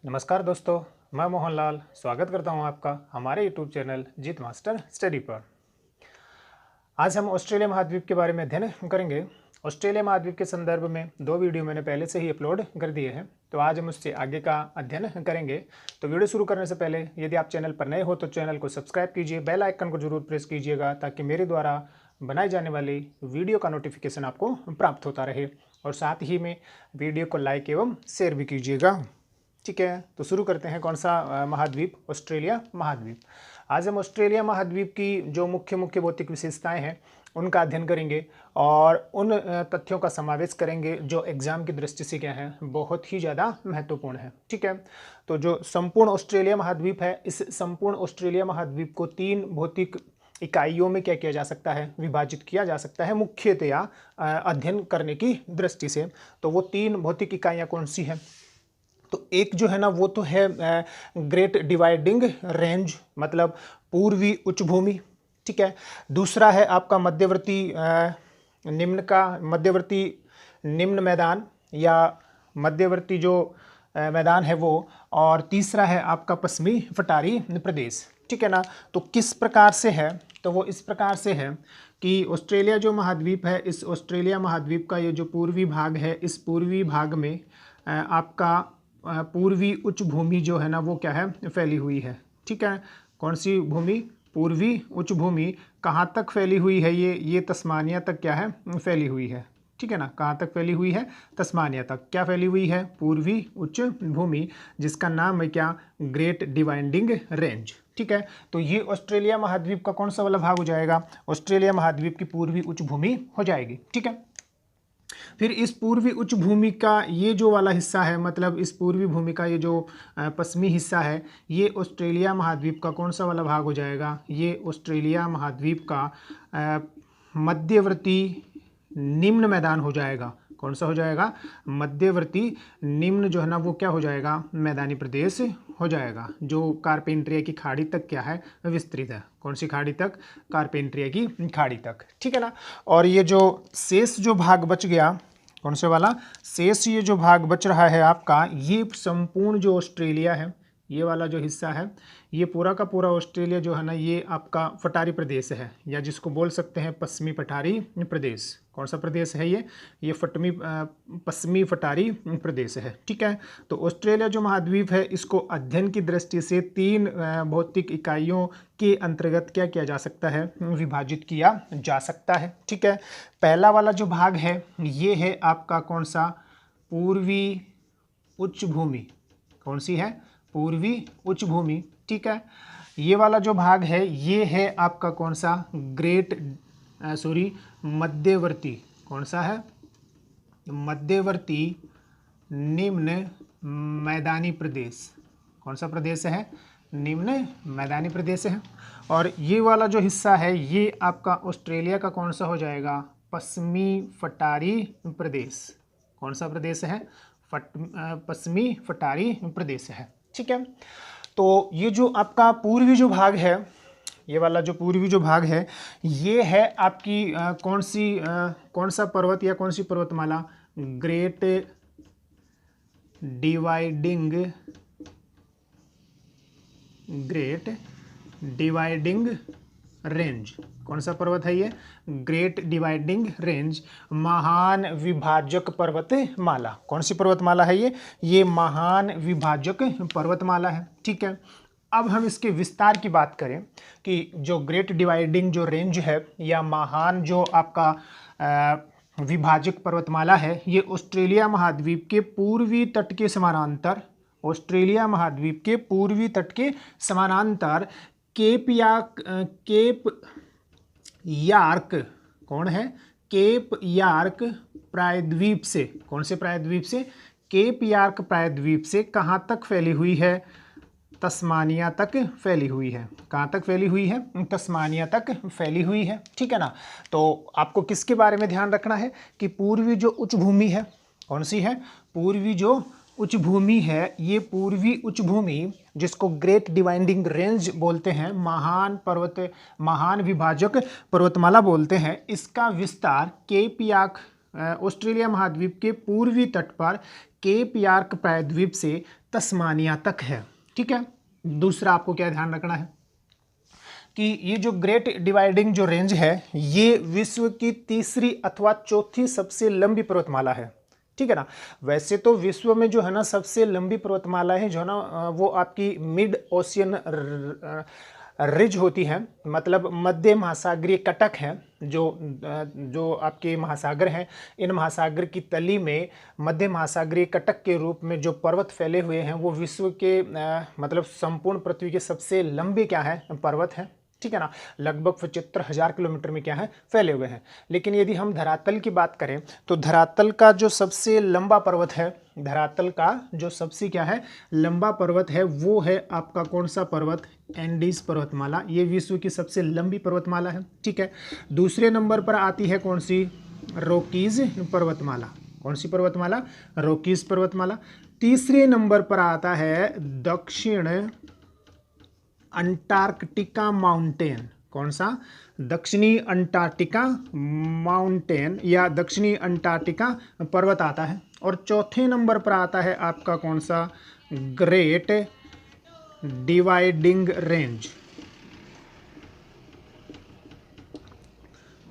नमस्कार दोस्तों, मैं मोहनलाल स्वागत करता हूं आपका हमारे यूट्यूब चैनल जीत मास्टर स्टडी पर। आज हम ऑस्ट्रेलिया महाद्वीप के बारे में अध्ययन करेंगे। ऑस्ट्रेलिया महाद्वीप के संदर्भ में 2 वीडियो मैंने पहले से ही अपलोड कर दिए हैं, तो आज हम उससे आगे का अध्ययन करेंगे। तो वीडियो शुरू करने से पहले यदि आप चैनल पर नए हो तो चैनल को सब्सक्राइब कीजिए, बेल आइकन को जरूर प्रेस कीजिएगा ताकि मेरे द्वारा बनाई जाने वाली वीडियो का नोटिफिकेशन आपको प्राप्त होता रहे, और साथ ही में वीडियो को लाइक एवं शेयर भी कीजिएगा। ठीक है, तो शुरू करते हैं। कौन सा महाद्वीप? ऑस्ट्रेलिया महाद्वीप। आज हम ऑस्ट्रेलिया महाद्वीप की जो मुख्य भौतिक विशेषताएं हैं उनका अध्ययन करेंगे और उन तथ्यों का समावेश करेंगे जो एग्जाम की दृष्टि से क्या है, बहुत ही ज़्यादा महत्वपूर्ण है। ठीक है, तो जो संपूर्ण ऑस्ट्रेलिया महाद्वीप है, इस संपूर्ण ऑस्ट्रेलिया महाद्वीप को 3 भौतिक इकाइयों में क्या किया जा सकता है, विभाजित किया जा सकता है मुख्यतया अध्ययन करने की दृष्टि से। तो वो 3 भौतिक इकाइयाँ कौन सी हैं? तो एक जो है ना वो तो है ग्रेट डिवाइडिंग रेंज, मतलब पूर्वी उच्च भूमि। ठीक है, दूसरा है आपका मध्यवर्ती निम्न मैदान या मध्यवर्ती जो मैदान है वो, और तीसरा है आपका पश्चिमी पठारी प्रदेश। ठीक है ना, तो किस प्रकार से है? तो वो इस प्रकार से है कि ऑस्ट्रेलिया जो महाद्वीप है, इस ऑस्ट्रेलिया महाद्वीप का ये जो पूर्वी भाग है, इस पूर्वी भाग में आपका पूर्वी उच्च भूमि जो है ना वो क्या है, फैली हुई है। ठीक है, कौन सी भूमि? पूर्वी उच्च भूमि। कहाँ तक फैली हुई है? ये तस्मानिया तक क्या है, फैली हुई है। ठीक है ना, कहाँ तक फैली हुई है? तस्मानिया तक क्या फैली हुई है? पूर्वी उच्च भूमि, जिसका नाम है क्या, ग्रेट डिवाइडिंग रेंज। ठीक है, तो ये ऑस्ट्रेलिया महाद्वीप का कौन सा वाला भाग हो जाएगा? ऑस्ट्रेलिया महाद्वीप की पूर्वी उच्च भूमि हो जाएगी। ठीक है, फिर इस पूर्वी उच्च भूमि का ये जो वाला हिस्सा है, मतलब इस पूर्वी भूमि का ये जो पश्चिमी हिस्सा है, ये ऑस्ट्रेलिया महाद्वीप का कौन सा वाला भाग हो जाएगा? ये ऑस्ट्रेलिया महाद्वीप का मध्यवर्ती निम्न मैदान हो जाएगा। कौन सा हो जाएगा? मध्यवर्ती निम्न जो है ना वो क्या हो जाएगा, मैदानी प्रदेश हो जाएगा, जो कारपेंट्रिया की खाड़ी तक क्या है, विस्तृत है। कौन सी खाड़ी तक? कारपेंट्रिया की खाड़ी तक। ठीक है ना, और ये जो शेष जो भाग बच गया, कौन से वाला? शेष ये जो भाग बच रहा है आपका, ये संपूर्ण जो ऑस्ट्रेलिया है, ये वाला जो हिस्सा है, ये पूरा का पूरा ऑस्ट्रेलिया जो है ना ये आपका पठारी प्रदेश है, या जिसको बोल सकते हैं पश्चिमी पठारी प्रदेश। कौन सा प्रदेश है ये पश्चिमी पठारी प्रदेश है। ठीक है, तो ऑस्ट्रेलिया जो महाद्वीप है इसको अध्ययन की दृष्टि से 3 भौतिक इकाइयों के अंतर्गत क्या किया जा सकता है, विभाजित किया जा सकता है। ठीक है, पहला वाला जो भाग है ये है आपका कौन सा? पूर्वी उच्च भूमि। कौन सी है? पूर्वी उच्च भूमि। ठीक है, ये वाला जो भाग है ये है आपका कौन सा? मध्यवर्ती। कौन सा है? मध्यवर्ती निम्न मैदानी प्रदेश। कौन सा प्रदेश है? निम्न मैदानी प्रदेश है। और ये वाला जो हिस्सा है ये आपका ऑस्ट्रेलिया का कौन सा हो जाएगा? पश्चिमी पठारी प्रदेश। कौन सा प्रदेश है? पश्चिमी पठारी प्रदेश है। ठीक है, तो ये जो आपका पूर्वी जो भाग है, ये वाला जो पूर्वी जो भाग है ये है आपकी कौन सा पर्वत या कौन सी पर्वतमाला? Great dividing range. कौन सा पर्वत है ये? ग्रेट डिवाइडिंग रेंज, महान विभाजक पर्वतमाला। कौन सी पर्वतमाला है ये महान विभाजक पर्वतमाला है। ठीक है, अब हम इसके विस्तार की बात करें कि जो ग्रेट डिवाइडिंग जो रेंज है या महान जो आपका विभाजक पर्वतमाला है, ये ऑस्ट्रेलिया महाद्वीप के पूर्वी तट के समानांतर, ऑस्ट्रेलिया महाद्वीप के पूर्वी तट के समानांतर केप यार्क, कौन है? केप यार्क प्रायद्वीप से। कौन से प्रायद्वीप से? केप यार्क प्रायद्वीप से कहाँ तक फैली हुई है? तस्मानिया तक फैली हुई है। कहाँ तक फैली हुई है? तस्मानिया तक फैली हुई है। ठीक है ना, तो आपको किसके बारे में ध्यान रखना है कि पूर्वी जो उच्च भूमि है, कौन सी है? पूर्वी जो उच्च भूमि है, ये पूर्वी उच्च भूमि जिसको ग्रेट डिवाइडिंग रेंज बोलते हैं, महान विभाजक पर्वतमाला बोलते हैं, इसका विस्तार केप यार्क ऑस्ट्रेलिया महाद्वीप के पूर्वी तट पर केप यार्क प्रायद्वीप से तस्मानिया तक है। ठीक है। दूसरा आपको क्या ध्यान रखना है कि ये जो ग्रेट डिवाइडिंग जो रेंज है ये विश्व की तीसरी अथवा चौथी सबसे लंबी पर्वतमाला है। ठीक है ना। वैसे तो विश्व में जो है ना सबसे लंबी पर्वतमाला है जो है ना वो आपकी मिड ओशियन रिज होती है, मतलब मध्य महासागरीय कटक है। जो आपके महासागर हैं, इन महासागर की तली में मध्य महासागरीय कटक के रूप में जो पर्वत फैले हुए हैं वो विश्व के मतलब संपूर्ण पृथ्वी के सबसे लंबे क्या है पर्वत हैं। ठीक है ना। लगभग 75,000 किलोमीटर में क्या है फैले हुए हैं। लेकिन यदि हम धरातल की बात करें तो धरातल का जो सबसे लंबा पर्वत है, धरातल का जो सबसे क्या है लंबा पर्वत है वो है आपका कौन सा पर्वत, एंडीज पर्वतमाला। ये विश्व की सबसे लंबी पर्वतमाला है। ठीक है। दूसरे नंबर पर आती है कौन सी, रॉकीज पर्वतमाला। कौन सी पर्वतमाला, रॉकीज पर्वतमाला। तीसरे नंबर पर आता है दक्षिण अंटार्कटिका माउंटेन। कौन सा, दक्षिणी अंटार्कटिका माउंटेन या दक्षिणी अंटार्कटिका पर्वत आता है। और चौथे नंबर पर आता है आपका कौन सा, ग्रेट डिवाइडिंग रेंज।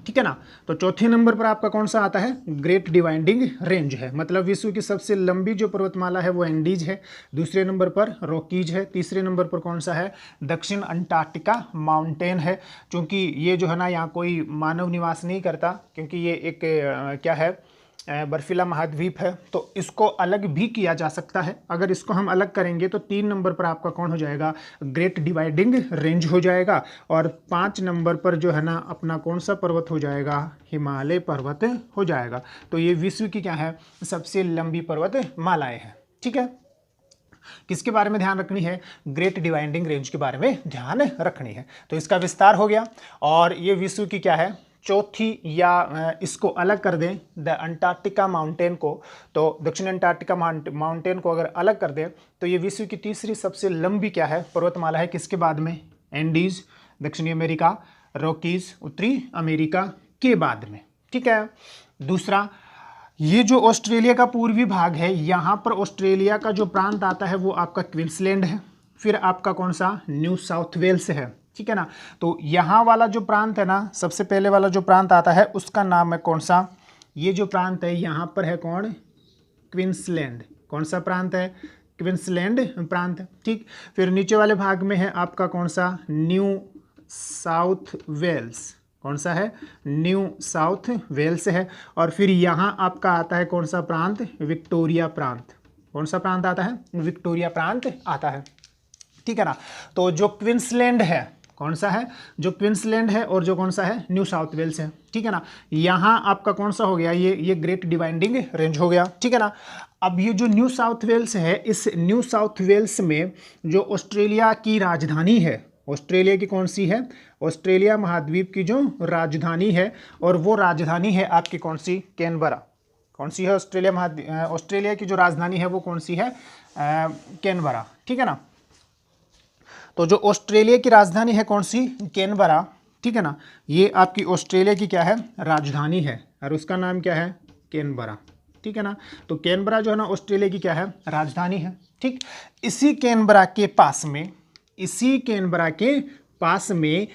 ठीक है ना। तो चौथे नंबर पर आपका कौन सा आता है, ग्रेट डिवाइडिंग रेंज है। मतलब विश्व की सबसे लंबी जो पर्वतमाला है वो एंडीज है, दूसरे नंबर पर रॉकीज है, तीसरे नंबर पर कौन सा है, दक्षिण अंटार्कटिका माउंटेन है। क्योंकि ये जो है ना यहाँ कोई मानव निवास नहीं करता, क्योंकि ये एक क्या है बर्फीला महाद्वीप है, तो इसको अलग भी किया जा सकता है। अगर इसको हम अलग करेंगे तो 3 नंबर पर आपका कौन हो जाएगा, ग्रेट डिवाइडिंग रेंज हो जाएगा। और 5 नंबर पर जो है ना अपना कौन सा पर्वत हो जाएगा, हिमालय पर्वत हो जाएगा। तो ये विश्व की क्या है सबसे लंबी पर्वत मालाएं हैं। ठीक है। किसके बारे में ध्यान रखनी है, ग्रेट डिवाइडिंग रेंज के बारे में ध्यान रखनी है। तो इसका विस्तार हो गया। और ये विश्व की क्या है चौथी, या इसको अलग कर दें द अंटार्कटिका माउंटेन को, तो दक्षिण अंटार्कटिका माउंटेन को अगर अलग कर दें तो ये विश्व की तीसरी सबसे लंबी क्या है पर्वतमाला है। किसके बाद में, एंडीज दक्षिणी अमेरिका, रॉकीज उत्तरी अमेरिका के बाद में। ठीक है। दूसरा, ये जो ऑस्ट्रेलिया का पूर्वी भाग है, यहाँ पर ऑस्ट्रेलिया का जो प्रांत आता है वो आपका क्वींसलैंड है। फिर आपका कौन सा, न्यू साउथ वेल्स है। ठीक है ना। तो यहाँ वाला जो प्रांत है ना, सबसे पहले वाला जो प्रांत आता है उसका नाम है कौन सा, ये जो प्रांत है यहाँ पर है कौन, क्वींसलैंड। कौन सा प्रांत है, क्वींसलैंड प्रांत। ठीक। फिर नीचे वाले भाग में है आपका कौन सा, न्यू साउथ वेल्स। कौन सा है, न्यू साउथ वेल्स है। और फिर यहाँ आपका आता है कौन सा प्रांत, विक्टोरिया प्रांत। कौन सा प्रांत आता है, विक्टोरिया प्रांत आता है। ठीक है ना। तो जो क्वींसलैंड है, कौन सा है, जो क्वींसलैंड है और जो कौन सा है, न्यू साउथ वेल्स है। ठीक है ना। यहाँ आपका कौन सा हो गया, ये ग्रेट डिवाइडिंग रेंज हो गया। ठीक है ना। अब ये जो न्यू साउथ वेल्स है, इस न्यू साउथ वेल्स में जो ऑस्ट्रेलिया की राजधानी है, ऑस्ट्रेलिया की कौन सी है, ऑस्ट्रेलिया महाद्वीप की जो राजधानी है, और वो राजधानी है आपकी कौन सी, कैनबरा। कौन सी है, ऑस्ट्रेलिया की जो राजधानी है वो कौन सी है, कैनबरा। ठीक है ना। तो जो ऑस्ट्रेलिया की राजधानी है कौन सी, कैनबरा। ठीक है ना। ये आपकी ऑस्ट्रेलिया की क्या है राजधानी है, और उसका नाम क्या है, कैनबरा। ठीक है ना। तो कैनबरा जो है ना ऑस्ट्रेलिया की क्या है राजधानी है। ठीक। इसी कैनबरा के पास में, इसी कैनबरा के पास में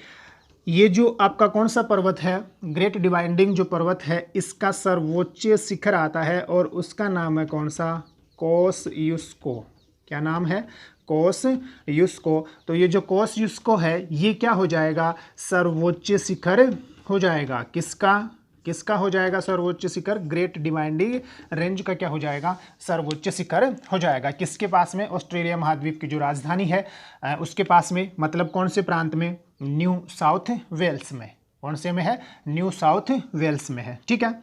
ये जो आपका कौन सा पर्वत है, ग्रेट डिवाइडिंग जो पर्वत है, इसका सर्वोच्च शिखर आता है और उसका नाम है कौन सा, कोस-युस्को। क्या नाम है, कोस-युस्को। तो ये जो कोस-युस्को है ये क्या हो जाएगा, सर्वोच्च शिखर हो जाएगा। किसका हो जाएगा सर्वोच्च शिखर, ग्रेट डिवाइडिंग रेंज का क्या हो जाएगा, सर्वोच्च शिखर हो जाएगा। किसके पास में, ऑस्ट्रेलिया महाद्वीप की जो राजधानी है उसके पास में, मतलब कौन से प्रांत में, न्यू साउथ वेल्स में। कौन से में है, न्यू साउथ वेल्स में है। ठीक है।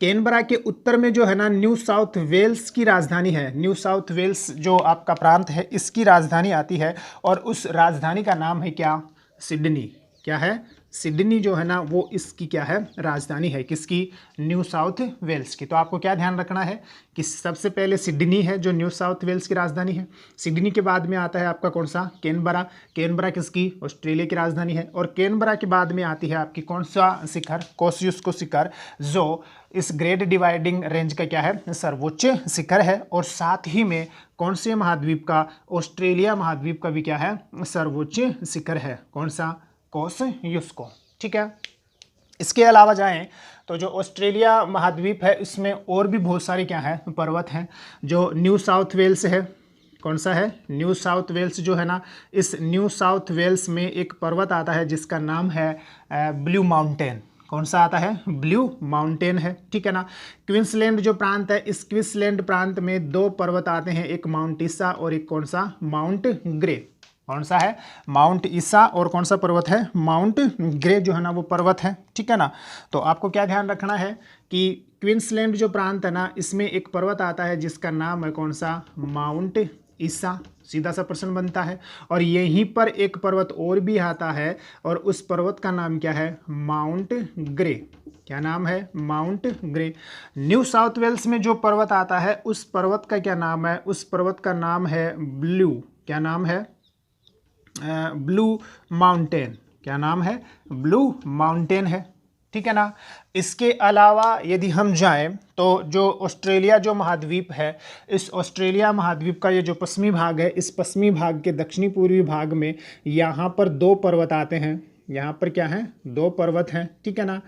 कैनबरा के उत्तर में जो है ना न्यू साउथ वेल्स की राजधानी है। न्यू साउथ वेल्स जो आपका प्रांत है इसकी राजधानी आती है, और उस राजधानी का नाम है क्या, सिडनी। क्या है, सिडनी जो है ना वो इसकी क्या है, राजधानी है, किसकी, न्यू साउथ वेल्स की। तो आपको क्या ध्यान रखना है कि सबसे पहले सिडनी है जो न्यू साउथ वेल्स की राजधानी है। सिडनी के बाद में आता है आपका कौन सा, कैनबरा। कैनबरा किसकी, ऑस्ट्रेलिया की राजधानी है। और कैनबरा के बाद में आती है आपकी कौन सा शिखर, कोसियुस्को शिखर, जो इस ग्रेट डिवाइडिंग रेंज का क्या है, सर्वोच्च शिखर है। और साथ ही में कौन से महाद्वीप का, ऑस्ट्रेलिया महाद्वीप का भी क्या है, सर्वोच्च शिखर है, कौन सा, कोसियुस्को। ठीक है। इसके अलावा जाएं तो जो ऑस्ट्रेलिया महाद्वीप है इसमें और भी बहुत सारे क्या है, पर्वत हैं। जो न्यू साउथ वेल्स है, कौन सा है, न्यू साउथ वेल्स जो है ना, इस न्यू साउथ वेल्स में एक पर्वत आता है जिसका नाम है ब्लू माउंटेन। कौन सा आता है, ब्लू माउंटेन है। ठीक है ना। क्वींसलैंड जो प्रांत है, इस क्वींसलैंड प्रांत में दो पर्वत आते हैं, एक माउंट ईसा और एक कौन सा, माउंट ग्रे। कौन सा है, माउंट ईसा और कौन सा पर्वत है, माउंट ग्रे जो है ना वो पर्वत है। ठीक है ना। तो आपको क्या ध्यान रखना है कि क्वींसलैंड जो प्रांत है ना इसमें एक पर्वत आता है जिसका नाम है कौन सा, माउंट ईसा। सीधा सा प्रश्न बनता है। और यहीं पर एक पर्वत और भी आता है और उस पर्वत का नाम क्या है, माउंट ग्रे। क्या नाम है, Mount Grey. New South Wales में जो पर्वत आता है उस पर्वत का क्या नाम है, उस पर्वत का नाम है ब्लू, क्या नाम है, ब्लू माउंटेन। क्या नाम है, ब्लू माउंटेन है। ठीक है ना। इसके अलावा यदि हम जाएं तो जो ऑस्ट्रेलिया जो महाद्वीप है, इस ऑस्ट्रेलिया महाद्वीप का ये जो पश्चिमी भाग है, इस पश्चिमी भाग के दक्षिणी पूर्वी भाग में यहाँ पर दो पर्वत आते हैं। यहाँ पर क्या है, दो पर्वत हैं। ठीक है ना।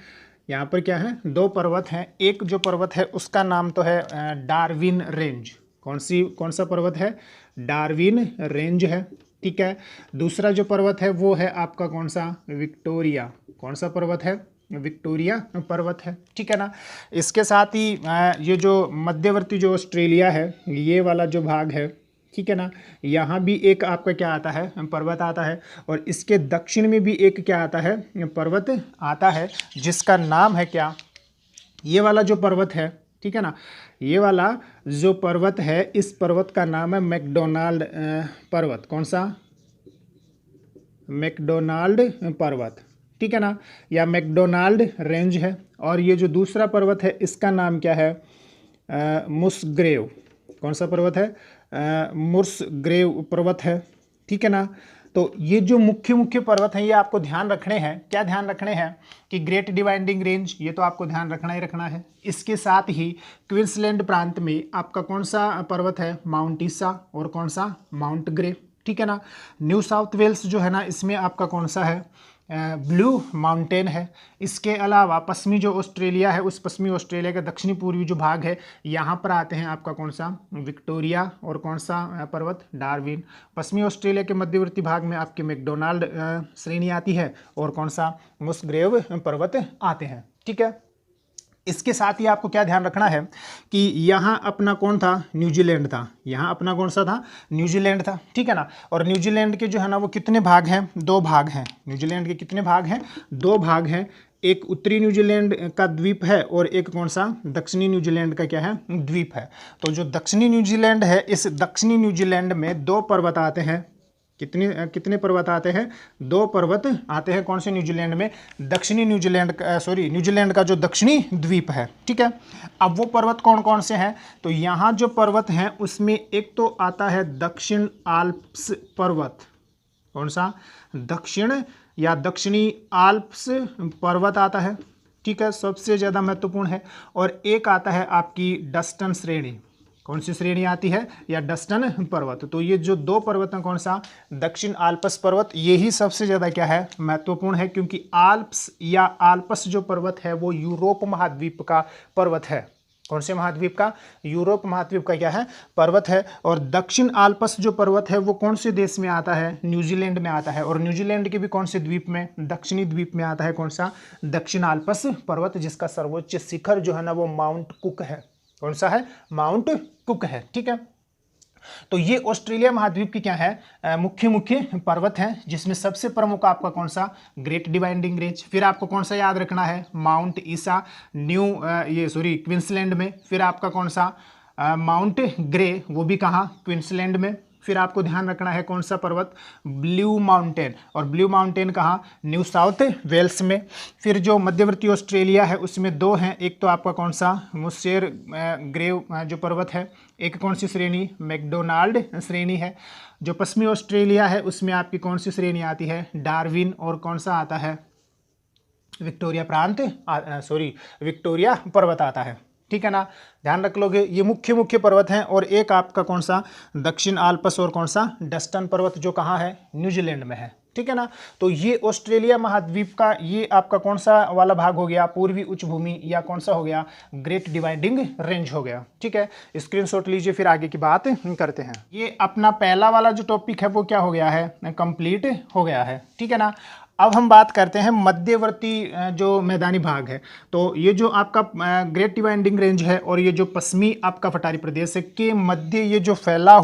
यहाँ पर क्या है, दो पर्वत हैं। एक जो पर्वत है उसका नाम तो है डार्विन रेंज। कौन सा पर्वत है, डार्विन रेंज है। ठीक है। दूसरा जो पर्वत है वो है आपका कौन सा, विक्टोरिया। कौन सा पर्वत है, विक्टोरिया पर्वत है। ठीक है ना। इसके साथ ही ये जो मध्यवर्ती जो ऑस्ट्रेलिया है, ये वाला जो भाग है, ठीक है ना, यहाँ भी एक आपका क्या आता है, पर्वत आता है। और इसके दक्षिण में भी एक क्या आता है, पर्वत आता है जिसका नाम है क्या, ये वाला जो पर्वत है, ठीक है ना, ये वाला जो पर्वत है इस पर्वत का नाम है मैकडोनाल्ड पर्वत। कौन सा, मैकडोनाल्ड पर्वत। ठीक है ना, या मैकडोनाल्ड रेंज है। और ये जो दूसरा पर्वत है इसका नाम क्या है, मुस्ग्रेव। कौन सा पर्वत है, मुस्ग्रेव पर्वत है। ठीक है ना। तो ये जो मुख्य मुख्य पर्वत हैं ये आपको ध्यान रखने हैं। क्या ध्यान रखने हैं कि ग्रेट डिवाइडिंग रेंज, ये तो आपको ध्यान रखना ही रखना है। इसके साथ ही क्वींसलैंड प्रांत में आपका कौन सा पर्वत है, माउंट ईसा और कौन सा, माउंट ग्रे। ठीक है ना। न्यू साउथ वेल्स जो है ना इसमें आपका कौन सा है, ब्लू माउंटेन है। इसके अलावा पश्चिमी जो ऑस्ट्रेलिया है, उस पश्चिमी ऑस्ट्रेलिया का दक्षिणी पूर्वी जो भाग है, यहाँ पर आते हैं आपका कौन सा, विक्टोरिया और कौन सा पर्वत, डार्विन। पश्चिमी ऑस्ट्रेलिया के मध्यवर्ती भाग में आपके मैकडोनाल्ड श्रेणी आती है और कौन सा, मुस्ग्रेव पर्वत आते हैं। ठीक है। इसके साथ ही आपको क्या ध्यान रखना है कि यहाँ अपना कौन था, न्यूजीलैंड था। यहाँ अपना कौन सा था, न्यूजीलैंड था। ठीक है ना। और न्यूजीलैंड के जो है ना वो कितने भाग हैं, दो भाग हैं। न्यूजीलैंड के कितने भाग हैं, दो भाग हैं। एक उत्तरी न्यूजीलैंड का द्वीप है और एक कौन सा, दक्षिणी न्यूजीलैंड का क्या है, द्वीप है। तो जो दक्षिणी न्यूजीलैंड है, इस दक्षिणी न्यूजीलैंड में दो पर्वत आते हैं। कितने पर्वत आते हैं, दो पर्वत आते हैं। कौन से, न्यूजीलैंड में, दक्षिणी न्यूजीलैंड, न्यूजीलैंड का जो दक्षिणी द्वीप है। ठीक है। अब वो पर्वत कौन कौन से हैं, तो यहाँ जो पर्वत हैं उसमें एक तो आता है दक्षिण आल्प्स पर्वत। कौन सा, दक्षिण या दक्षिणी आल्प्स पर्वत आता है। ठीक है, सबसे ज़्यादा महत्वपूर्ण है। और एक आता है आपकी डस्टन श्रेणी। कौन सी श्रेणी आती है, या डस्टन पर्वत। तो ये जो दो पर्वत हैं, कौन सा, दक्षिण आल्प्स पर्वत, ये ही सबसे ज़्यादा क्या है, महत्वपूर्ण है। क्योंकि आल्प्स या आल्प्स जो पर्वत है वो यूरोप महाद्वीप का पर्वत है। कौन से महाद्वीप का, यूरोप महाद्वीप का क्या है, पर्वत है। और दक्षिण आल्प्स जो पर्वत है वो कौन से देश में आता है, न्यूजीलैंड में आता है। और न्यूजीलैंड के भी कौन से द्वीप में, दक्षिणी द्वीप में आता है। कौन सा, दक्षिण आल्प्स पर्वत, जिसका सर्वोच्च शिखर जो है ना वो माउंट कुक है। कौन सा है, माउंट कुक है। ठीक है। तो ये ऑस्ट्रेलिया महाद्वीप की क्या है, मुख्य मुख्य पर्वत हैं, जिसमें सबसे प्रमुख आपका कौन सा, ग्रेट डिवाइडिंग रेंज। फिर आपको कौन सा याद रखना है, माउंट ईसा, क्वींसलैंड में। फिर आपका कौन सा, माउंट ग्रे, वो भी कहाँ, क्वींसलैंड में। फिर आपको ध्यान रखना है कौन सा पर्वत, ब्लू माउंटेन, और ब्लू माउंटेन कहाँ, न्यू साउथ वेल्स में। फिर जो मध्यवर्ती ऑस्ट्रेलिया है उसमें दो हैं, एक तो आपका कौन सा, मुसेर ग्रेव जो पर्वत है, एक कौन सी श्रेणी, मैकडोनाल्ड श्रेणी है। जो पश्चिमी ऑस्ट्रेलिया है उसमें आपकी कौन सी श्रेणी आती है, डार्विन, और कौन सा आता है, विक्टोरिया प्रांत, विक्टोरिया पर्वत आता है। ठीक है ना, ध्यान रख लोगे। ये मुख्य मुख्य पर्वत हैं, और एक आपका कौन सा, दक्षिण आल्प्स, और कौन सा, डस्टन पर्वत, जो कहाँ है, न्यूजीलैंड में है। ठीक है ना, तो ये ऑस्ट्रेलिया महाद्वीप का ये आपका कौन सा वाला भाग हो गया, पूर्वी उच्च भूमि, या कौन सा हो गया, ग्रेट डिवाइडिंग रेंज हो गया। ठीक है, स्क्रीनशॉट लीजिए, फिर आगे की बात करते हैं। ये अपना पहला वाला जो टॉपिक है वो क्या हो गया है, कंप्लीट हो गया है। ठीक है ना, अब हम बात करते हैं मध्यवर्ती जो मैदानी भाग है। तो ये जो आपका ग्रेट डिवाइडिंग रेंज है और ये जो पश्चिमी आपका पठारी प्रदेश है के मध्य ये जो फैला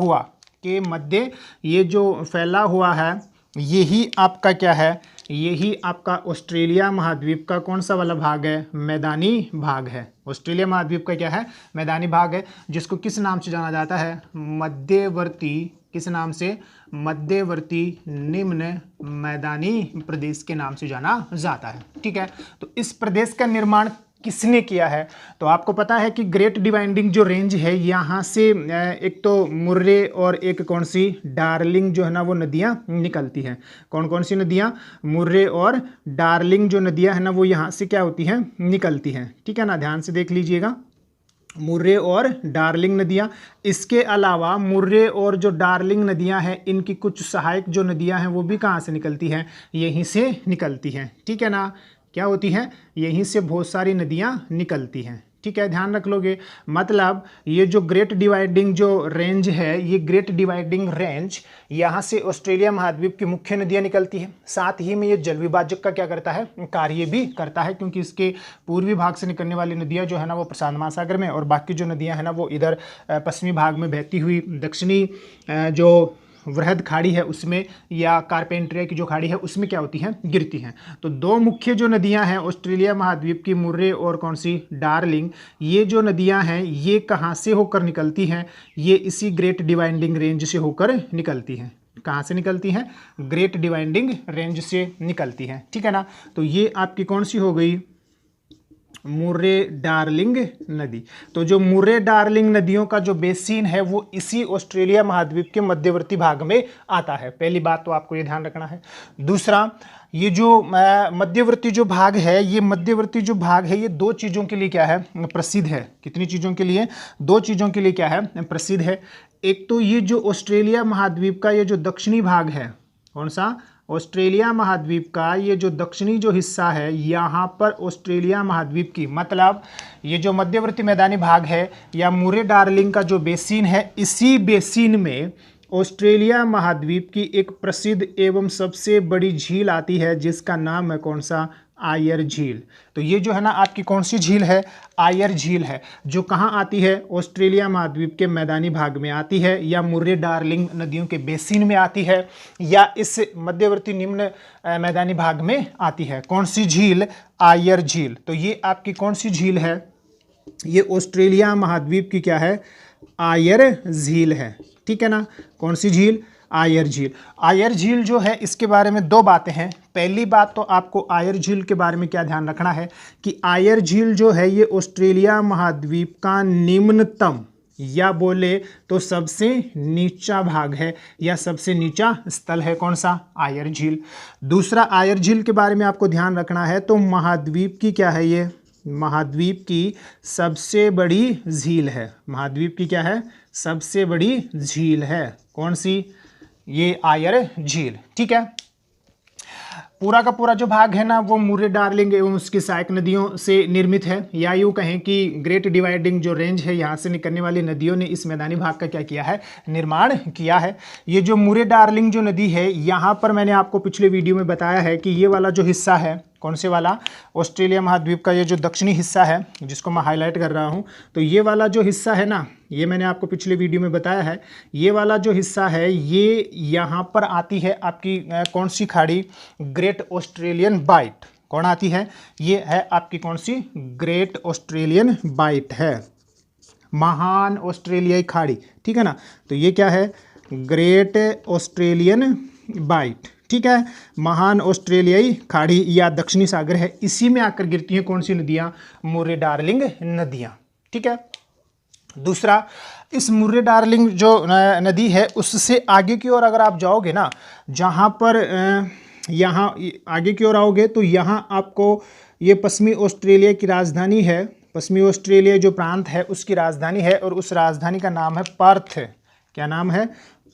हुआ है, यही आपका क्या है, यही आपका ऑस्ट्रेलिया महाद्वीप का कौन सा वाला भाग है, मैदानी भाग है। ऑस्ट्रेलिया महाद्वीप का क्या है, मैदानी भाग है, जिसको किस नाम से जाना जाता है, मध्यवर्ती, किस नाम से, मध्यवर्ती निम्न मैदानी प्रदेश के नाम से जाना जाता है। ठीक है, तो इस प्रदेश का निर्माण किसने किया है, तो आपको पता है कि ग्रेट डिवाइडिंग जो रेंज है, यहाँ से एक तो मुर्रे और एक कौन सी, डार्लिंग जो है ना वो नदियाँ निकलती हैं। कौन कौन सी नदियाँ, मुर्रे और डार्लिंग जो नदियाँ है ना वो यहाँ से क्या होती हैं, निकलती हैं। ठीक है ना, ध्यान से देख लीजिएगा, मुर्रे और डार्लिंग नदियाँ। इसके अलावा मुर्रे और जो डार्लिंग नदियाँ हैं, इनकी कुछ सहायक जो नदियाँ हैं वो भी कहाँ से निकलती हैं, यहीं से निकलती हैं। ठीक है ना, क्या होती हैं, यहीं से बहुत सारी नदियाँ निकलती हैं। ठीक है, ध्यान रख लोगे। मतलब ये जो ग्रेट डिवाइडिंग जो रेंज है, ये ग्रेट डिवाइडिंग रेंज, यहाँ से ऑस्ट्रेलिया महाद्वीप की मुख्य नदियाँ निकलती हैं, साथ ही में ये जल विभाजक का क्या करता है, कार्य भी करता है, क्योंकि इसके पूर्वी भाग से निकलने वाली नदियाँ जो है ना वो प्रशांत महासागर में, और बाकी जो नदियाँ हैं ना वो इधर पश्चिमी भाग में बहती हुई दक्षिणी जो वृहद खाड़ी है उसमें, या कारपेंट्रिया की जो खाड़ी है उसमें क्या होती हैं, गिरती हैं। तो दो मुख्य जो नदियां हैं ऑस्ट्रेलिया महाद्वीप की, मुर्रे और कौन सी, डार्लिंग, ये जो नदियां हैं ये कहाँ से होकर निकलती हैं, ये इसी ग्रेट डिवाइडिंग रेंज से होकर निकलती हैं। कहाँ से निकलती हैं, ग्रेट डिवाइडिंग रेंज से निकलती हैं। ठीक है ना, तो ये आपकी कौन सी हो गई, मुर्रे डार्लिंग नदी। तो जो मुर्रे डार्लिंग नदियों का जो बेसिन है वो इसी ऑस्ट्रेलिया महाद्वीप के मध्यवर्ती भाग में आता है। पहली बात तो आपको ये ध्यान रखना है। दूसरा, ये जो मध्यवर्ती जो भाग है, ये मध्यवर्ती जो भाग है ये दो चीज़ों के लिए क्या है, प्रसिद्ध है। कितनी चीज़ों के लिए, दो चीज़ों के लिए क्या है, प्रसिद्ध है। एक तो ये जो ऑस्ट्रेलिया महाद्वीप का ये जो दक्षिणी भाग है, कौन सा, ऑस्ट्रेलिया महाद्वीप का ये जो दक्षिणी जो हिस्सा है, यहाँ पर ऑस्ट्रेलिया महाद्वीप की, मतलब ये जो मध्यवर्ती मैदानी भाग है या मुर्रे डार्लिंग का जो बेसिन है, इसी बेसिन में ऑस्ट्रेलिया महाद्वीप की एक प्रसिद्ध एवं सबसे बड़ी झील आती है, जिसका नाम है कौन सा, आयर झील। तो ये जो है ना आपकी कौन सी झील है, आयर झील है, जो कहाँ आती है, ऑस्ट्रेलिया महाद्वीप के मैदानी भाग में आती है, या मुर्रे डार्लिंग नदियों के बेसिन में आती है, या इस मध्यवर्ती निम्न मैदानी भाग में आती है। कौन सी झील, आयर झील। तो ये आपकी कौन सी झील है, ये ऑस्ट्रेलिया महाद्वीप की क्या है, आयर झील है। ठीक है ना, कौन सी झील, आयर झील। आयर झील जो है इसके बारे में दो बातें हैं। पहली बात तो आपको आयर झील के बारे में क्या ध्यान रखना है कि आयर झील जो है ये ऑस्ट्रेलिया महाद्वीप का निम्नतम, या बोले तो सबसे नीचा भाग है, या सबसे नीचा स्थल है। कौन सा, आयर झील। दूसरा, आयर झील के बारे में आपको ध्यान रखना है तो महाद्वीप की क्या है, ये महाद्वीप की सबसे बड़ी झील है। महाद्वीप की क्या है, सबसे बड़ी झील है। कौन सी, ये आयर झील। ठीक है, पूरा का पूरा जो भाग है ना वो मुर्रे डार्लिंग एवं उसकी सहायक नदियों से निर्मित है, या यूँ कहें कि ग्रेट डिवाइडिंग जो रेंज है यहाँ से निकलने वाली नदियों ने इस मैदानी भाग का क्या किया है, निर्माण किया है। ये जो मुर्रे डार्लिंग जो नदी है, यहाँ पर मैंने आपको पिछले वीडियो में बताया है कि ये वाला जो हिस्सा है, कौन से वाला, ऑस्ट्रेलिया महाद्वीप का ये जो दक्षिणी हिस्सा है जिसको मैं हाईलाइट कर रहा हूँ, तो ये वाला जो हिस्सा है ना, ये मैंने आपको पिछले वीडियो में बताया है, ये वाला जो हिस्सा है ये यहाँ पर आती है आपकी कौन सी खाड़ी, ग्रेट ऑस्ट्रेलियन बाइट। कौन आती है, ये है आपकी कौन सी, ग्रेट ऑस्ट्रेलियन बाइट है, महान ऑस्ट्रेलियाई खाड़ी। ठीक है ना, तो ये क्या है, ग्रेट ऑस्ट्रेलियन बाइट, ठीक है, महान ऑस्ट्रेलियाई खाड़ी या दक्षिणी सागर है, इसी में आकर गिरती हैं कौन सी नदियां? मुर्रे डार्लिंग नदियां, ठीक है। दूसरा, इस मुर्रे डार्लिंग जो नदी है उससे आगे की ओर अगर आप जाओगे ना, जहाँ पर यहाँ आगे की ओर आओगे तो यहाँ आपको ये पश्चिमी ऑस्ट्रेलिया की राजधानी है, पश्चिमी ऑस्ट्रेलिया जो प्रांत है उसकी राजधानी है और उस राजधानी का नाम है पर्थ। क्या नाम है?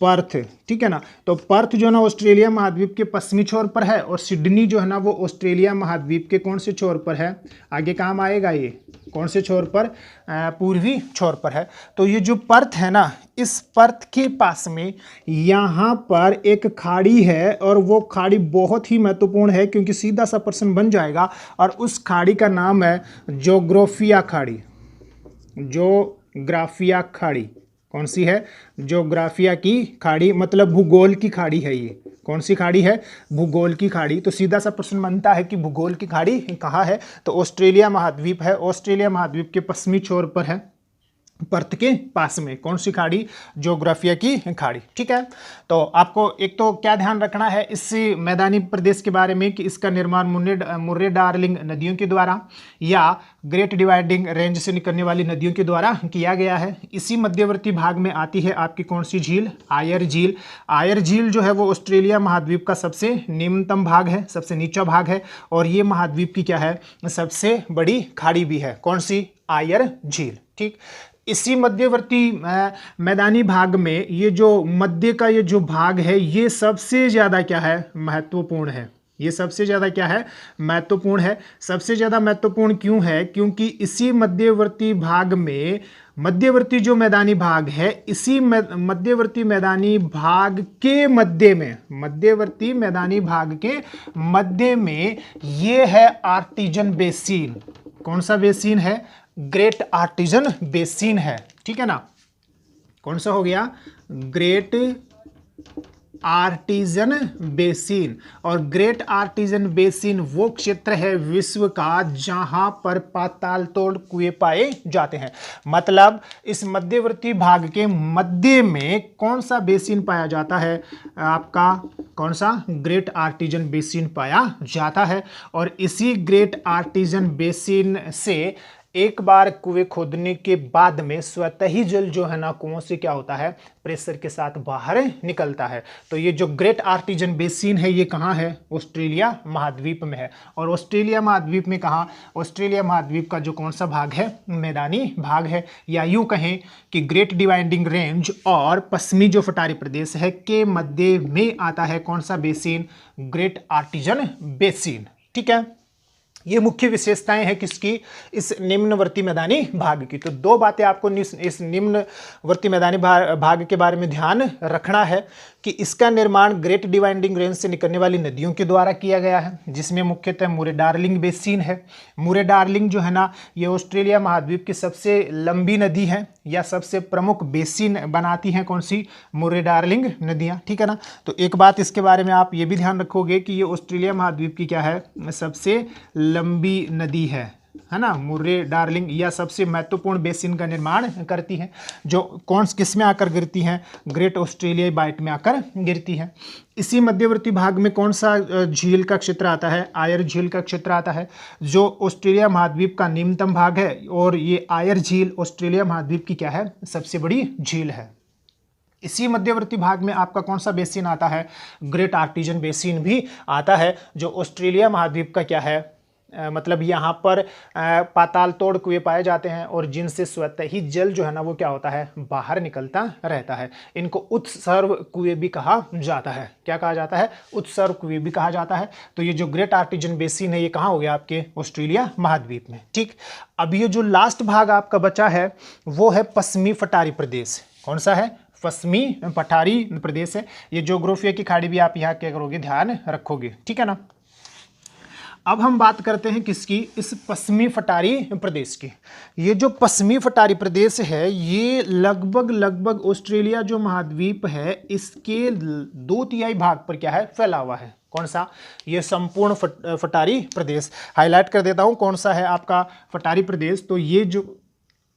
पर्थ, ठीक है ना। तो पर्थ जो है ना ऑस्ट्रेलिया महाद्वीप के पश्चिमी छोर पर है और सिडनी जो है ना वो ऑस्ट्रेलिया महाद्वीप के कौन से छोर पर है? आगे काम आएगा ये, कौन से छोर पर? पूर्वी छोर पर है। तो ये जो पर्थ है ना, इस पर्थ के पास में यहाँ पर एक खाड़ी है और वो खाड़ी बहुत ही महत्वपूर्ण है क्योंकि सीधा सा प्रश्न बन जाएगा और उस खाड़ी का नाम है जोग्राफिया खाड़ी। जोग्राफिया खाड़ी कौन सी है? जोग्राफिया की खाड़ी, मतलब भूगोल की खाड़ी है ये। कौन सी खाड़ी है? भूगोल की खाड़ी। तो सीधा सा प्रश्न बनता है कि भूगोल की खाड़ी कहाँ है? तो ऑस्ट्रेलिया महाद्वीप है, ऑस्ट्रेलिया महाद्वीप के पश्चिमी छोर पर है, पर्थ के पास में। कौन सी खाड़ी? जोग्राफिया की खाड़ी, ठीक है। तो आपको एक तो क्या ध्यान रखना है इस मैदानी प्रदेश के बारे में कि इसका निर्माण मुर्रे डार्लिंग नदियों के द्वारा या ग्रेट डिवाइडिंग रेंज से निकलने वाली नदियों के द्वारा किया गया है। इसी मध्यवर्ती भाग में आती है आपकी कौन सी झील? आयर झील। आयर झील जो है वो ऑस्ट्रेलिया महाद्वीप का सबसे निम्नतम भाग है, सबसे नीचा भाग है और ये महाद्वीप की क्या है? सबसे बड़ी खाड़ी भी है। कौन सी? आयर झील, ठीक। इसी मध्यवर्ती मैदानी भाग में ये जो मध्य का ये जो भाग है ये सबसे ज़्यादा क्या है? महत्वपूर्ण है। ये सबसे ज़्यादा क्या है? महत्वपूर्ण है। सबसे ज़्यादा महत्वपूर्ण क्यों है? क्योंकि इसी मध्यवर्ती भाग में, मध्यवर्ती जो मैदानी भाग है, इसी मध्यवर्ती मैदानी भाग के मध्य में, मध्यवर्ती मैदानी भाग के मध्य में ये है आर्टिजन बेसिन। कौन सा बेसिन है? ग्रेट आर्टिजन बेसिन है, ठीक है ना। कौन सा हो गया? Great Artesian Basin. और ग्रेट आर्टिजन बेसिन वो क्षेत्र है विश्व का जहां पर पाताल तोड़ कुएं पाए जाते हैं। मतलब इस मध्यवर्ती भाग के मध्य में कौन सा बेसिन पाया जाता है? आपका कौन सा? ग्रेट आर्टिजन बेसिन पाया जाता है। और इसी ग्रेट आर्टिजन बेसिन से एक बार कुएं खोदने के बाद में स्वतः ही जल जो है ना कुओं से क्या होता है? प्रेशर के साथ बाहर निकलता है। तो ये जो ग्रेट आर्टिजन बेसिन है ये कहाँ है? ऑस्ट्रेलिया महाद्वीप में है। और ऑस्ट्रेलिया महाद्वीप में कहाँ? ऑस्ट्रेलिया महाद्वीप का जो कौन सा भाग है? मैदानी भाग है। या यूं कहें कि ग्रेट डिवाइडिंग रेंज और पश्चिमी जो फटारी प्रदेश है के मध्य में आता है कौन सा बेसिन? ग्रेट आर्टिजन बेसिन, ठीक है। ये मुख्य विशेषताएं हैं किसकी? इस निम्नवर्ती मैदानी भाग की। तो दो बातें आपको इस निम्नवर्ती मैदानी भाग के बारे में ध्यान रखना है कि इसका निर्माण ग्रेट डिवाइडिंग रेंज से निकलने वाली नदियों के द्वारा किया गया है, जिसमें मुख्यतः मुर्रे डार्लिंग बेसिन है। मुर्रे डार्लिंग जो है ना ये ऑस्ट्रेलिया महाद्वीप की सबसे लंबी नदी है या सबसे प्रमुख बेसिन बनाती हैं कौन सी? मुर्रे डार्लिंग नदियाँ, ठीक है ना। तो एक बात इसके बारे में आप ये भी ध्यान रखोगे कि ये ऑस्ट्रेलिया महाद्वीप की क्या है? सबसे लंबी नदी है ना, मुर्रे डार्लिंग, या सबसे महत्वपूर्ण बेसिन का निर्माण करती हैं, जो कौन किस में आकर गिरती हैं? ग्रेट ऑस्ट्रेलियाई बाइट में आकर गिरती हैं। इसी मध्यवर्ती भाग में कौन सा झील का क्षेत्र आता है? आयर झील का क्षेत्र आता है, जो ऑस्ट्रेलिया महाद्वीप का निम्नतम भाग है। और ये आयर झील ऑस्ट्रेलिया महाद्वीप की क्या है? सबसे बड़ी झील है। इसी मध्यवर्ती भाग में आपका कौन सा बेसिन आता है? ग्रेट आर्टिजन बेसिन भी आता है, जो ऑस्ट्रेलिया महाद्वीप का क्या है? मतलब यहाँ पर पाताल तोड़ कुएं पाए जाते हैं और जिनसे स्वतः ही जल जो है ना वो क्या होता है? बाहर निकलता रहता है। इनको उत्सर्व कुएं भी कहा जाता है। क्या कहा जाता है? उत्सर्व कुएं भी कहा जाता है। तो ये जो ग्रेट आर्टिजन बेसिन है ये कहाँ हो गया? आपके ऑस्ट्रेलिया महाद्वीप में, ठीक। अब ये जो लास्ट भाग आपका बचा है वो है पश्चिमी फटारी प्रदेश। कौन सा है? पश्चिमी पठारी प्रदेश है। ये जोग्राफिया की खाड़ी भी आप यहाँ क्या करोगे? ध्यान रखोगे, ठीक है ना। अब हम बात करते हैं किसकी? इस पश्चिमी फटारी प्रदेश की। ये जो पश्चिमी फटारी प्रदेश है ये लगभग ऑस्ट्रेलिया जो महाद्वीप है इसके 2/3 भाग पर क्या है? फैला हुआ है। कौन सा? ये संपूर्ण फटारी प्रदेश। हाईलाइट कर देता हूँ कौन सा है आपका फटारी प्रदेश। तो ये जो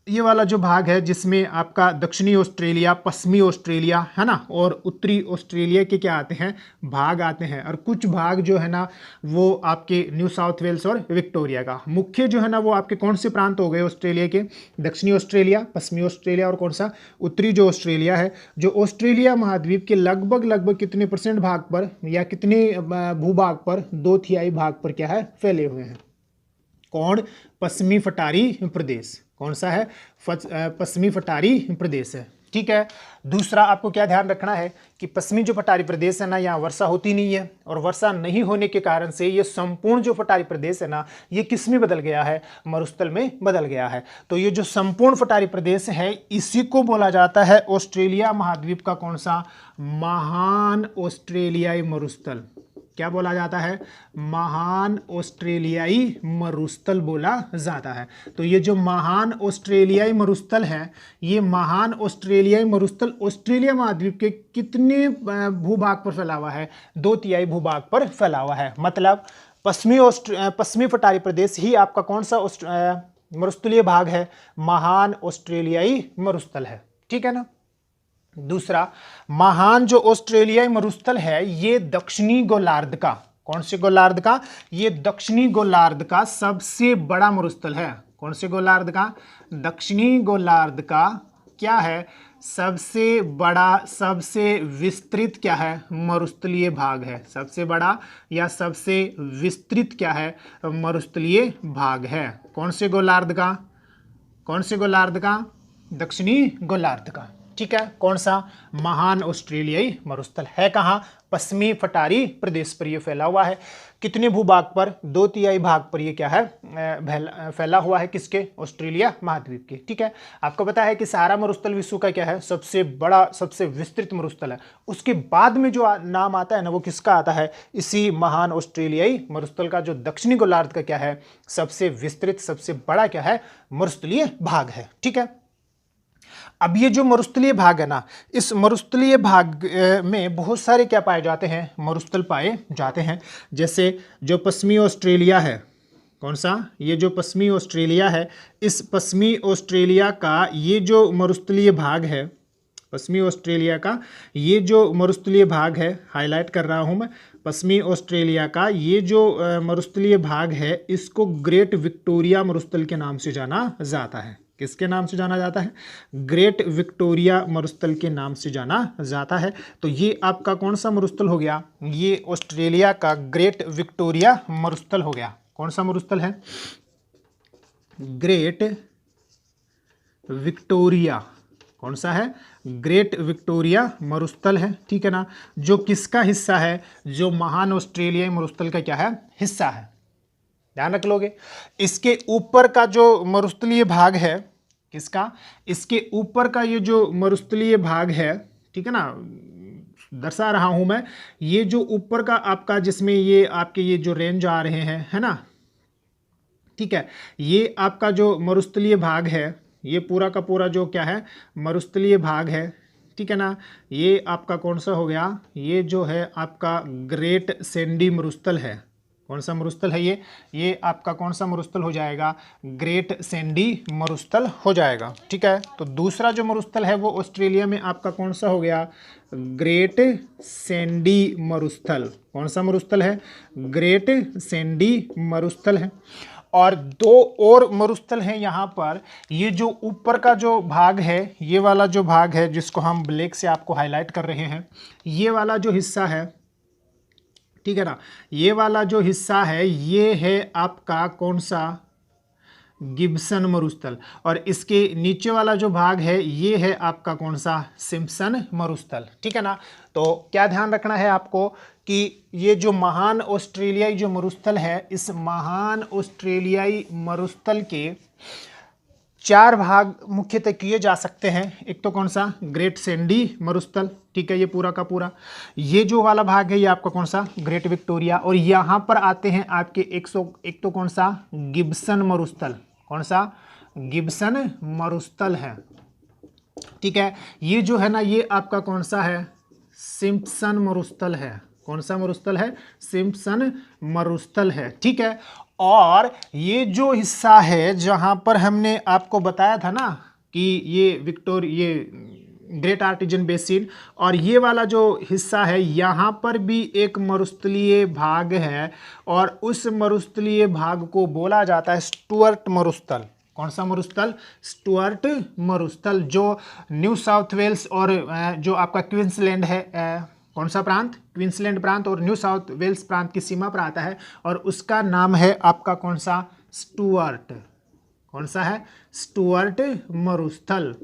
ये वाला जो भाग है जिसमें आपका दक्षिणी ऑस्ट्रेलिया, पश्चिमी ऑस्ट्रेलिया है ना, और उत्तरी ऑस्ट्रेलिया के क्या आते हैं, भाग आते हैं। और कुछ भाग जो है ना वो आपके न्यू साउथ वेल्स और विक्टोरिया का। मुख्य जो है ना वो आपके कौन से प्रांत हो गए ऑस्ट्रेलिया के, दक्षिणी ऑस्ट्रेलिया, पश्चिमी ऑस्ट्रेलिया और कौन सा, उत्तरी जो ऑस्ट्रेलिया है। जो ऑस्ट्रेलिया महाद्वीप के लगभग कितने % भाग पर या कितने भूभाग पर, 2/3 भाग पर क्या है, फैले हुए हैं। कौन, पश्चिमी फटारी प्रदेश। कौन सा है, पश्चिमी फटारी प्रदेश है। ठीक है। दूसरा आपको क्या ध्यान रखना है कि पश्चिमी जो फटारी प्रदेश है ना, यहाँ वर्षा होती नहीं है, और वर्षा नहीं होने के कारण से ये संपूर्ण जो फटारी प्रदेश है ना, ये किस में बदल गया है, मरुस्थल में बदल गया है। तो ये जो संपूर्ण फटारी प्रदेश है इसी को बोला जाता है ऑस्ट्रेलिया महाद्वीप का कौन सा, महान ऑस्ट्रेलियाई मरुस्थल। क्या बोला जाता है, महान ऑस्ट्रेलियाई मरुस्थल बोला जाता है। तो ये जो महान ऑस्ट्रेलियाई मरुस्थल है, ये महान ऑस्ट्रेलियाई मरुस्थल ऑस्ट्रेलिया महाद्वीप के कितने भूभाग पर फैला हुआ है, 2/3 भूभाग पर फैला हुआ है। मतलब पश्चिमी फटारी प्रदेश ही आपका कौन सा मरुस्थलीय भाग है, महान ऑस्ट्रेलियाई मरुस्थल है। ठीक है ना। दूसरा, महान जो ऑस्ट्रेलियाई मरुस्थल है ये दक्षिणी गोलार्ध का, कौन से गोलार्ध का, ये दक्षिणी गोलार्ध का सबसे बड़ा मरुस्थल है। कौन से गोलार्ध का, दक्षिणी गोलार्ध का क्या है, सबसे बड़ा, सबसे विस्तृत क्या है, मरुस्थलीय भाग है। सबसे बड़ा या सबसे विस्तृत क्या है, मरुस्थलीय भाग है। कौन से गोलार्ध का, कौन से गोलार्ध का, दक्षिणी गोलार्ध का। ठीक है। कौन सा, महान ऑस्ट्रेलियाई मरुस्थल है कहाँ, पश्चिमी फटारी प्रदेश पर ये फैला हुआ है। कितने भूभाग पर, 2/3 भाग पर ये क्या है, फैला हुआ है, किसके, ऑस्ट्रेलिया महाद्वीप के। ठीक है। आपको पता है कि सहारा मरुस्थल विश्व का क्या है, सबसे बड़ा, सबसे विस्तृत मरुस्थल है। उसके बाद में जो नाम आता है ना वो किसका आता है, इसी महान ऑस्ट्रेलियाई मरुस्थल का, जो दक्षिणी गोलार्ध का क्या है, सबसे विस्तृत, सबसे बड़ा क्या है, मरुस्थलीय भाग है। ठीक है। अब ये जो मरुस्थलीय भाग है ना, इस मरुस्थलीय भाग में बहुत सारे क्या पाए जाते हैं, मरुस्थल पाए जाते हैं। जैसे जो पश्चिमी ऑस्ट्रेलिया है, कौन सा, ये जो पश्चिमी ऑस्ट्रेलिया है, इस पश्चिमी ऑस्ट्रेलिया का ये जो मरुस्थलीय भाग है, पश्चिमी ऑस्ट्रेलिया का ये जो मरुस्थलीय भाग है, हाईलाइट कर रहा हूँ मैं, पश्चिमी ऑस्ट्रेलिया का ये जो मरुस्थलीय भाग है, इसको ग्रेट विक्टोरिया मरुस्थल के नाम से जाना जाता है। किसके नाम से जाना जाता है, ग्रेट विक्टोरिया मरुस्थल के नाम से जाना जाता है। तो ये आपका कौन सा मरुस्थल हो गया, ये ऑस्ट्रेलिया का ग्रेट विक्टोरिया मरुस्थल हो गया। कौन सा मरुस्थल है, ग्रेट विक्टोरिया। कौन सा है, ग्रेट विक्टोरिया मरुस्थल है। ठीक है ना। जो किसका हिस्सा है, जो महान ऑस्ट्रेलियाई मरुस्थल का क्या है, हिस्सा है। ध्यान रख लोगे। इसके ऊपर का जो मरुस्थलीय भाग है, किसका, इसके ऊपर का ये जो मरुस्थलीय भाग है, ठीक है ना, दर्शा रहा हूं मैं, ये जो ऊपर का आपका, जिसमें ये आपके ये जो रेंज आ रहे हैं, है ना, ठीक है, ये आपका जो मरुस्थलीय भाग है, ये पूरा का पूरा जो क्या है, मरुस्थलीय भाग है। ठीक है ना। ये आपका कौन सा हो गया, ये जो है आपका ग्रेट सैंडी मरुस्थल है। कौन सा मरुस्थल है ये आपका कौन सा मरुस्थल हो जाएगा, ग्रेट सैंडी मरुस्थल हो जाएगा। ठीक है। तो दूसरा जो मरुस्थल है वो ऑस्ट्रेलिया में आपका कौन सा हो गया, ग्रेट सैंडी मरुस्थल। कौन सा मरुस्थल है, ग्रेट सैंडी मरुस्थल है। और दो और मरुस्थल हैं यहाँ पर। ये जो ऊपर का जो भाग है, ये वाला जो भाग है जिसको हम ब्लैक से आपको हाईलाइट कर रहे हैं, ये वाला जो हिस्सा है, ठीक है ना, ये वाला जो हिस्सा है ये है आपका कौन सा, गिब्सन मरुस्थल। और इसके नीचे वाला जो भाग है ये है आपका कौन सा, सिम्पसन मरुस्थल। ठीक है ना। तो क्या ध्यान रखना है आपको कि ये जो महान ऑस्ट्रेलियाई जो मरुस्थल है, इस महान ऑस्ट्रेलियाई मरुस्थल के 4 भाग मुख्यतः किए जा सकते हैं। एक तो कौन सा, ग्रेट सैंडी मरुस्थल। ठीक है, ये पूरा का पूरा, ये जो वाला भाग है ये आपका कौन सा, ग्रेट विक्टोरिया। और यहाँ पर आते हैं आपके एक तो कौन सा, गिब्सन मरुस्थल। कौन सा, गिब्सन मरुस्थल है। ठीक है। ये जो है ना, ये आपका कौन सा है, सिम्पसन मरुस्थल है। कौन सा मरुस्थल है, सिम्पसन मरुस्थल है। ठीक है। और ये जो हिस्सा है जहां पर हमने आपको बताया था ना कि ये ग्रेट आर्टिजन बेसिन, और ये वाला जो हिस्सा है यहाँ पर भी एक मरुस्थलीय भाग है, और उस मरुस्थलीय भाग को बोला जाता है स्टुअर्ट मरुस्थल। कौन सा मरुस्थल? स्टुअर्ट मरुस्थल, जो न्यू साउथ वेल्स और जो आपका क्वींसलैंड है, कौन सा प्रांत? क्वींसलैंड प्रांत और न्यू साउथ वेल्स प्रांत की सीमा पर आता है, और उसका नाम है आपका कौन सा? स्टुअर्ट। कौन सा है? स्टुअर्ट मरुस्थल,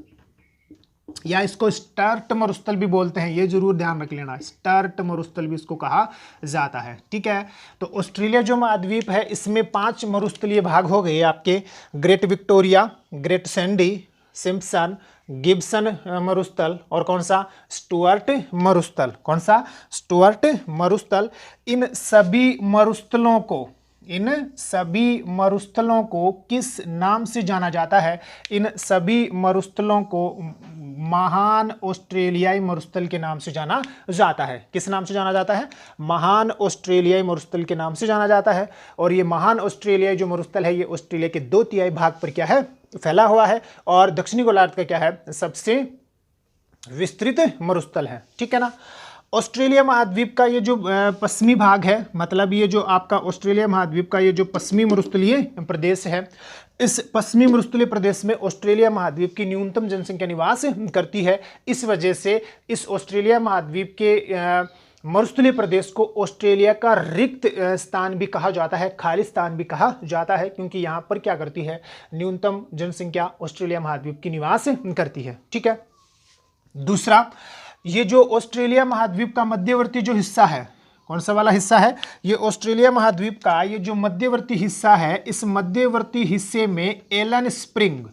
या इसको स्टर्ट मरुस्थल भी बोलते हैं, ये जरूर ध्यान रख लेना, स्टर्ट मरुस्थल भी इसको कहा जाता है। ठीक है, तो ऑस्ट्रेलिया जो महाद्वीप है इसमें 5 मरुस्थलीय भाग हो गए आपके, great Victoria, great Sandy, Simpson, Gibson मरुस्थल, और कौन सा? स्टुअर्ट मरुस्थल। कौन सा? स्टुअर्ट मरुस्थल। इन सभी मरुस्थलों को किस नाम से जाना जाता है? इन सभी मरुस्थलों को महान ऑस्ट्रेलियाई मरुस्थल के नाम से जाना जाता है। किस नाम से जाना जाता है? महान ऑस्ट्रेलियाई मरुस्थल के नाम से जाना जाता है। और ये महान ऑस्ट्रेलियाई जो मरुस्थल है ये ऑस्ट्रेलिया के 2/3 भाग पर क्या है? फैला हुआ है, और दक्षिणी गोलार्ध का क्या है? सबसे विस्तृत मरुस्थल है। ठीक है ना। ऑस्ट्रेलिया महाद्वीप का ये जो पश्चिमी भाग है, मतलब ये जो आपका ऑस्ट्रेलिया महाद्वीप का ये जो पश्चिमी मरुस्थलीय प्रदेश है, इस पश्चिमी मरुस्थलीय प्रदेश में ऑस्ट्रेलिया महाद्वीप की न्यूनतम जनसंख्या निवास करती है। इस वजह से इस ऑस्ट्रेलिया महाद्वीप के मरुस्थलीय प्रदेश को ऑस्ट्रेलिया का रिक्त स्थान भी कहा जाता है, खाली स्थान भी कहा जाता है, क्योंकि यहाँ पर क्या करती है? न्यूनतम जनसंख्या ऑस्ट्रेलिया महाद्वीप की निवास करती है। ठीक है। दूसरा, ये जो ऑस्ट्रेलिया महाद्वीप का मध्यवर्ती जो हिस्सा है, कौन सा वाला हिस्सा है? ये ऑस्ट्रेलिया महाद्वीप का ये जो मध्यवर्ती हिस्सा है, इस मध्यवर्ती हिस्से में एलन स्प्रिंग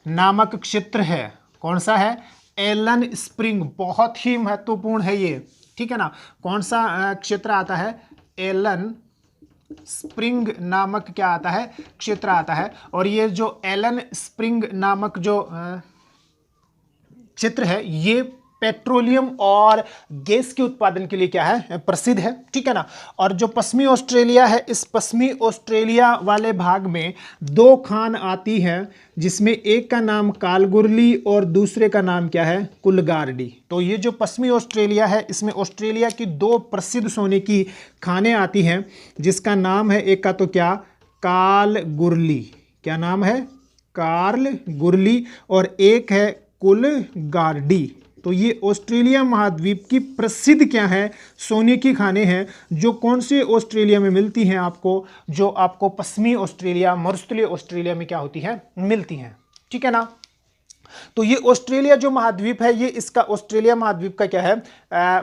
नामक क्षेत्र है। कौन सा है? एलन स्प्रिंग, बहुत ही महत्वपूर्ण है ये। ठीक है ना। कौन सा क्षेत्र आता है? एलन स्प्रिंग नामक क्या आता है? क्षेत्र आता है। और ये जो एलन स्प्रिंग नामक जो क्षेत्र है ये पेट्रोलियम और गैस के उत्पादन के लिए क्या है? प्रसिद्ध है। ठीक है ना। और जो पश्चिमी ऑस्ट्रेलिया है, इस पश्चिमी ऑस्ट्रेलिया वाले भाग में 2 खान आती हैं, जिसमें एक का नाम कालगुरली और दूसरे का नाम क्या है? कुलगारडी। तो ये जो पश्चिमी ऑस्ट्रेलिया है इसमें ऑस्ट्रेलिया की 2 प्रसिद्ध सोने की खानें आती हैं, जिसका नाम है, एक का तो क्या? कालगुरली। क्या नाम है? कालगुरली। और एक है कुलगारडी। तो ये ऑस्ट्रेलिया महाद्वीप की प्रसिद्ध क्या है? सोने की खानें हैं, जो कौन से ऑस्ट्रेलिया में मिलती हैं आपको? जो आपको पश्चिमी ऑस्ट्रेलिया, मरुस्थलीय ऑस्ट्रेलिया में क्या होती हैं? मिलती हैं। ठीक है ना। तो ये ऑस्ट्रेलिया जो महाद्वीप है, ये इसका ऑस्ट्रेलिया महाद्वीप का क्या है?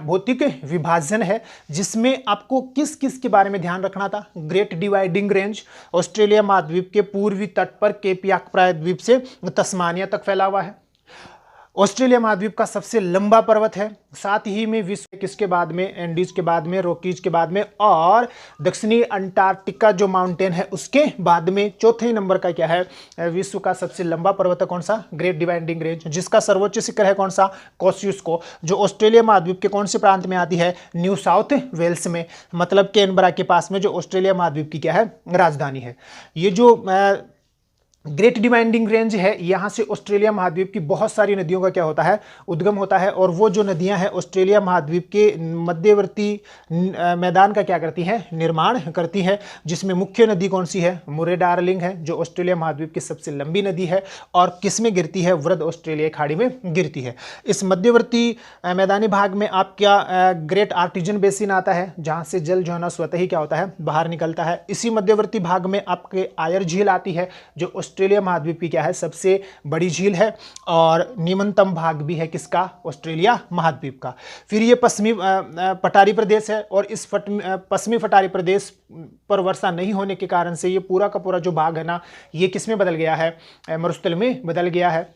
भौतिक विभाजन है, जिसमें आपको किस किस के बारे में ध्यान रखना था? ग्रेट डिवाइडिंग रेंज ऑस्ट्रेलिया महाद्वीप के पूर्वी तट पर केप याक प्रायद्वीप से तस्मानिया तक फैला हुआ है। ऑस्ट्रेलिया महाद्वीप का सबसे लंबा पर्वत है, साथ ही में विश्व किसके बाद में? एंडीज के बाद में, रॉकीज के बाद में, और दक्षिणी अंटार्कटिका जो माउंटेन है उसके बाद में चौथे नंबर का क्या है? विश्व का सबसे लंबा पर्वत है कौन सा? ग्रेट डिवाइडिंग रेंज, जिसका सर्वोच्च शिखर है कौन सा? कोस्युस्को, जो ऑस्ट्रेलिया महाद्वीप के कौन से प्रांत में आती है? न्यू साउथ वेल्स में, मतलब कैनबरा के पास में, जो ऑस्ट्रेलिया महाद्वीप की क्या है? राजधानी है। ये जो ग्रेट डिवाइडिंग रेंज है, यहाँ से ऑस्ट्रेलिया महाद्वीप की बहुत सारी नदियों का क्या होता है? उद्गम होता है। और वो जो नदियाँ हैं ऑस्ट्रेलिया महाद्वीप के मध्यवर्ती मैदान का क्या करती हैं? निर्माण करती हैं, जिसमें मुख्य नदी कौन सी है? मुरे डार्लिंग है, जो ऑस्ट्रेलिया महाद्वीप की सबसे लंबी नदी है, और किस में गिरती है? वृद्ध ऑस्ट्रेलिया खाड़ी में गिरती है। इस मध्यवर्ती मैदानी भाग में आप क्या ग्रेट आर्टिजन बेसिन आता है, जहाँ से जल जो है ना स्वतः ही क्या होता है? बाहर निकलता है। इसी मध्यवर्ती भाग में आपके आयर झील आती है, जो ऑस्ट्रेलिया महाद्वीप की क्या है? सबसे बड़ी झील है, और निम्नतम भाग भी है किसका? ऑस्ट्रेलिया महाद्वीप का। फिर ये पश्चिमी पठारी प्रदेश है, और इस पश्चिमी पठारी प्रदेश पर वर्षा नहीं होने के कारण से ये पूरा का पूरा जो भाग है ना, ये किस में बदल गया है? मरुस्थल में बदल गया है।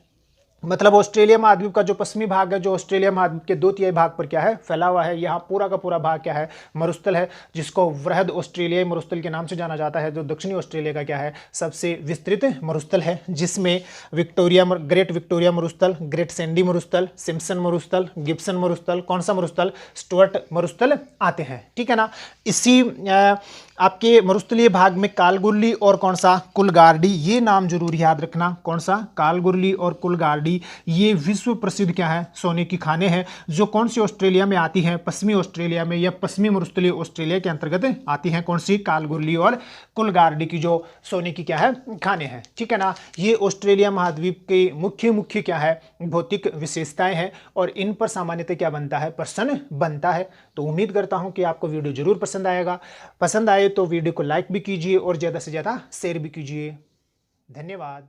मतलब ऑस्ट्रेलिया महाद्वीप का जो पश्चिमी भाग है, जो ऑस्ट्रेलिया महाद्वीप के 2/3 भाग पर क्या है, फैला हुआ है। यहाँ पूरा का पूरा भाग क्या है, मरुस्थल है, जिसको वृहद ऑस्ट्रेलियाई मरुस्थल के नाम से जाना जाता है। जो दक्षिणी ऑस्ट्रेलिया का क्या है, सबसे विस्तृत मरुस्थल है, जिसमें ग्रेट विक्टोरिया मरुस्थल, ग्रेट सैंडी मरुस्थल, सिम्पसन मरुस्थल, गिब्सन मरुस्थल, कौन सा मरुस्थल, स्टुअर्ट मरुस्थल आते हैं। ठीक है ना। इसी आपके मरुस्थलीय भाग में कालगुरली और कौन सा, कुलगार्डी, ये नाम जरूर याद रखना। कौन सा, कालगुरली और कुलगार्डी, ये विश्व प्रसिद्ध क्या है, सोने की खाने हैं, जो कौन सी ऑस्ट्रेलिया में आती हैं, पश्चिमी ऑस्ट्रेलिया में या पश्चिमी मरुस्थलीय ऑस्ट्रेलिया के अंतर्गत आती हैं। कौन सी, कालगुरली और कुलगार्डी की जो सोने की क्या है, खाने हैं। ठीक है ना। ये ऑस्ट्रेलिया महाद्वीप की मुख्य क्या है, भौतिक विशेषताएं हैं, और इन पर सामान्यतः क्या बनता है, प्रश्न बनता है। तो उम्मीद करता हूं कि आपको वीडियो जरूर पसंद आएगा। पसंद आए तो वीडियो को लाइक भी कीजिए और ज़्यादा से ज़्यादा शेयर भी कीजिए। धन्यवाद।